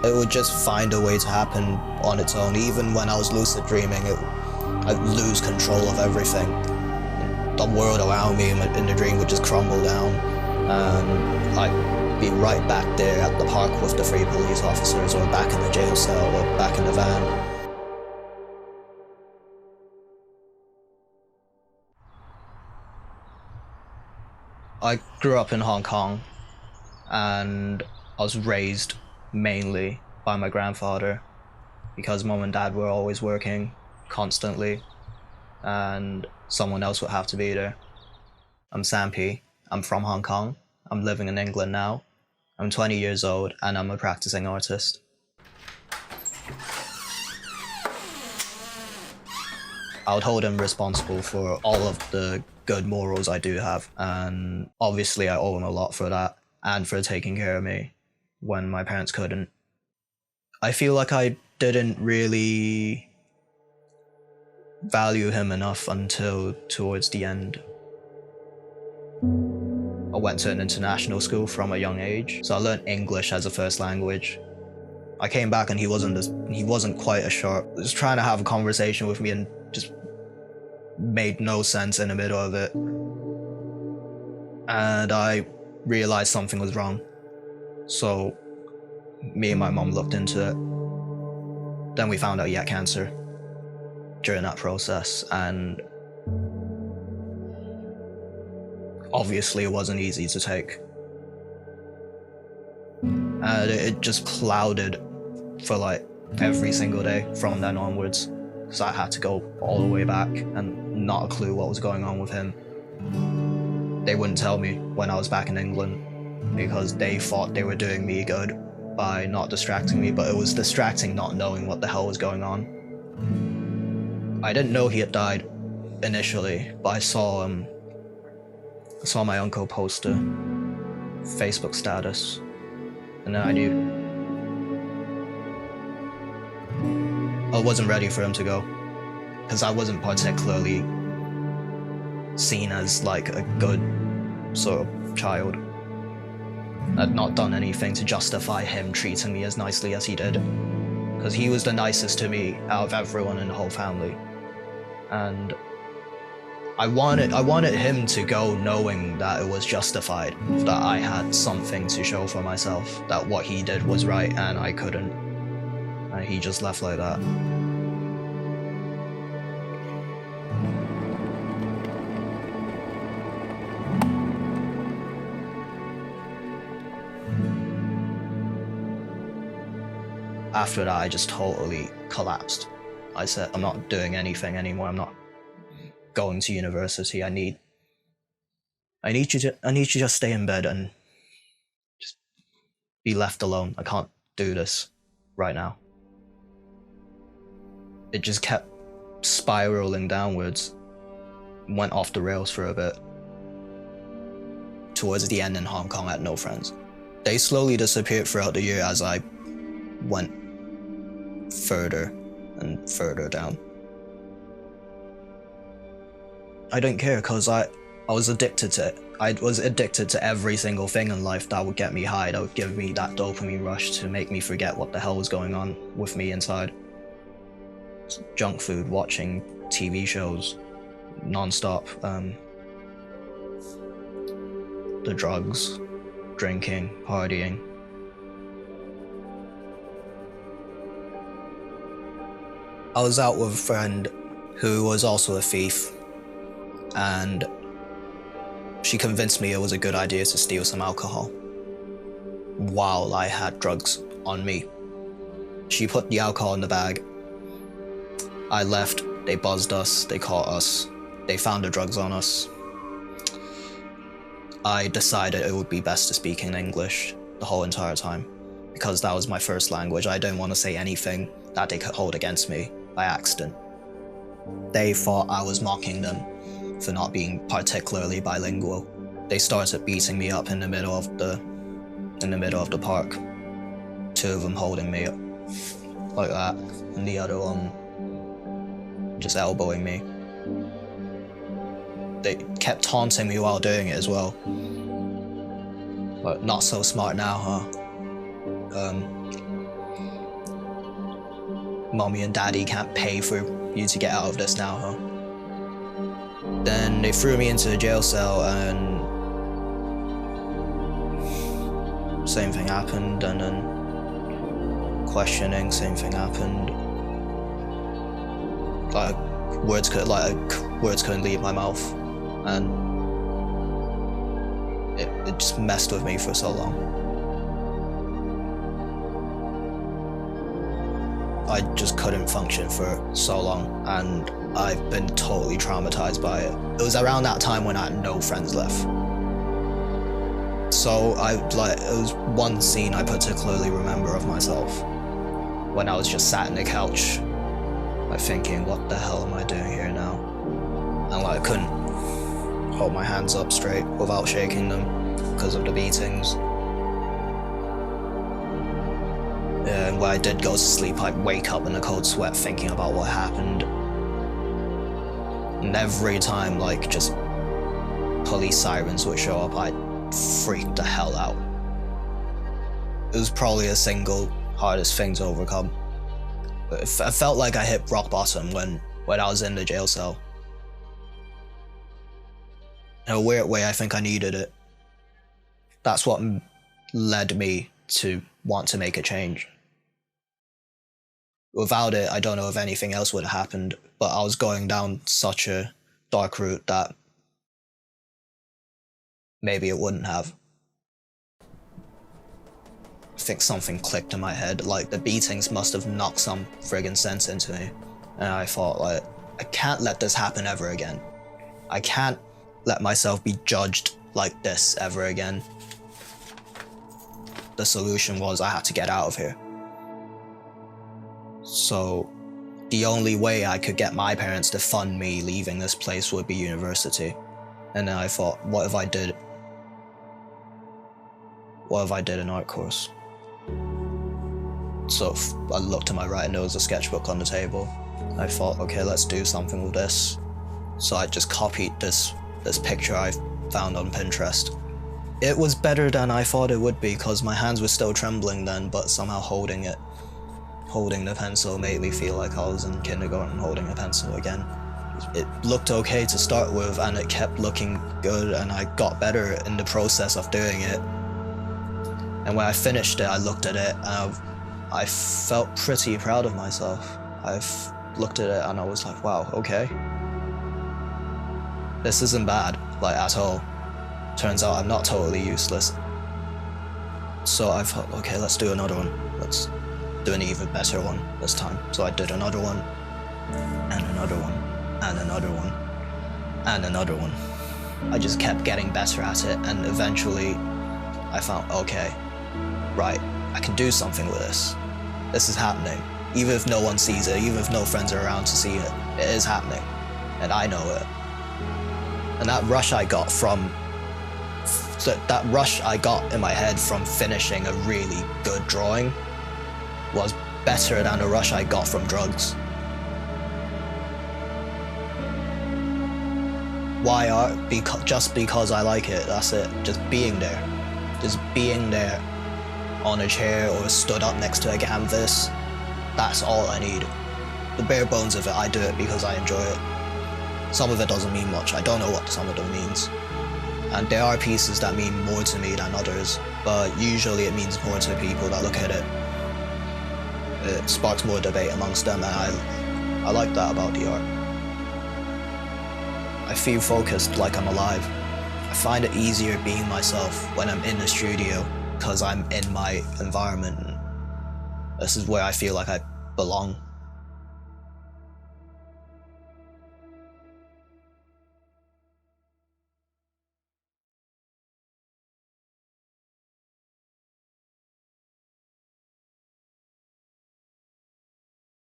It would just find a way to happen on its own. Even when I was lucid dreaming, I'd lose control of everything. The world around me in the dream would just crumble down, and I'd be right back there at the park with the 3 police officers, or back in the jail cell, or back in the van. I grew up in Hong Kong, and I was raised mainly by my grandfather, because mom and dad were always working constantly, and someone else would have to be there. I'm Sampy. I'm from Hong Kong. I'm living in England now. I'm 20 years old, and I'm a practicing artist. I would hold him responsible for all of the good morals I do have, and obviously I owe him a lot for that, and for taking care of me when my parents couldn't. I feel like I didn't really value him enough until towards the end. I went to an international school from a young age, so I learned English as a first language. I came back and he wasn't quite as sharp. He was trying to have a conversation with me and just made no sense in the middle of it. And I realized something was wrong. So me and my mom looked into it. Then we found out he had cancer during that process, and obviously it wasn't easy to take. And it just clouded for like every single day from then onwards, because I had to go all the way back and not a clue what was going on with him. They wouldn't tell me when I was back in England because they thought they were doing me good by not distracting me, but it was distracting not knowing what the hell was going on. I didn't know he had died initially, but I saw my uncle post a Facebook status, and then I knew. I wasn't ready for him to go, because I wasn't particularly seen as like a good sort of child. I'd not done anything to justify him treating me as nicely as he did, because he was the nicest to me out of everyone in the whole family. And I wanted him to go knowing that it was justified, that I had something to show for myself, that what he did was right and I couldn't. And he just left like that. After that, I just totally collapsed. I said, I'm not doing anything anymore. I'm not going to university. I need you to just stay in bed and just be left alone. I can't do this right now. It just kept spiraling downwards, went off the rails for a bit. Towards the end in Hong Kong, I had no friends. They slowly disappeared throughout the year as I went further and further down. I didn't care because I was addicted to it. I was addicted to every single thing in life that would get me high, that would give me that dopamine rush to make me forget what the hell was going on with me inside. Junk food, watching TV shows non-stop, the drugs, drinking, partying. I was out with a friend who was also a thief, and she convinced me it was a good idea to steal some alcohol while I had drugs on me. She put the alcohol in the bag. I left, they buzzed us, they caught us, they found the drugs on us. I decided it would be best to speak in English the whole entire time, because that was my first language. I didn't want to say anything that they could hold against me by accident. They thought I was mocking them for not being particularly bilingual. They started beating me up in the middle of the park. 2 of them holding me up like that, and the other one just elbowing me. They kept taunting me while doing it as well. But not so smart now, huh? Mommy and Daddy can't pay for you to get out of this now, huh? Then they threw me into a jail cell and same thing happened, and then questioning, same thing happened. Words couldn't leave my mouth, and it just messed with me for so long. I just couldn't function for so long, and I've been totally traumatized by it. It was around that time when I had no friends left. So it was one scene I particularly remember of myself, when I was just sat in the couch, thinking, what the hell am I doing here now? And I couldn't hold my hands up straight without shaking them because of the beatings. And when I did go to sleep, I'd wake up in a cold sweat thinking about what happened. And every time, just police sirens would show up, I'd freak the hell out. It was probably the single hardest thing to overcome. But I felt like I hit rock bottom when I was in the jail cell. In a weird way, I think I needed it. That's what led me to want to make a change. Without it, I don't know if anything else would have happened, but I was going down such a dark route that maybe it wouldn't have. I think something clicked in my head, the beatings must have knocked some friggin' sense into me. And I thought, I can't let this happen ever again. I can't let myself be judged like this ever again. The solution was I had to get out of here. So the only way I could get my parents to fund me leaving this place would be university. And then I thought, what if I did an art course? So I looked to my right and there was a sketchbook on the table. I thought, okay, let's do something with this. So I just copied this picture I found on Pinterest. It was better than I thought it would be because my hands were still trembling then, but somehow holding the pencil made me feel like I was in kindergarten holding a pencil again. It looked okay to start with, and it kept looking good, and I got better in the process of doing it. And when I finished it, I looked at it, and I felt pretty proud of myself. I looked at it and I was like, wow, okay. This isn't bad, at all. Turns out I'm not totally useless. So I thought, okay, let's do another one. Let's do an even better one this time. So I did another one, and another one, and another one, and another one. I just kept getting better at it, and eventually I found, okay, right, I can do something with this. This is happening. Even if no one sees it, even if no friends are around to see it, it is happening. And I know it. And that rush I got in my head from finishing a really good drawing was better than the rush I got from drugs. Why art? Just because I like it, that's it. Just being there. Just being there on a chair or stood up next to a canvas. That's all I need. The bare bones of it, I do it because I enjoy it. Some of it doesn't mean much. I don't know what some of them means. And there are pieces that mean more to me than others, but usually it means more to people that look at it. It sparks more debate amongst them, and I like that about the art. I feel focused, like I'm alive. I find it easier being myself when I'm in the studio because I'm in my environment. This is where I feel like I belong.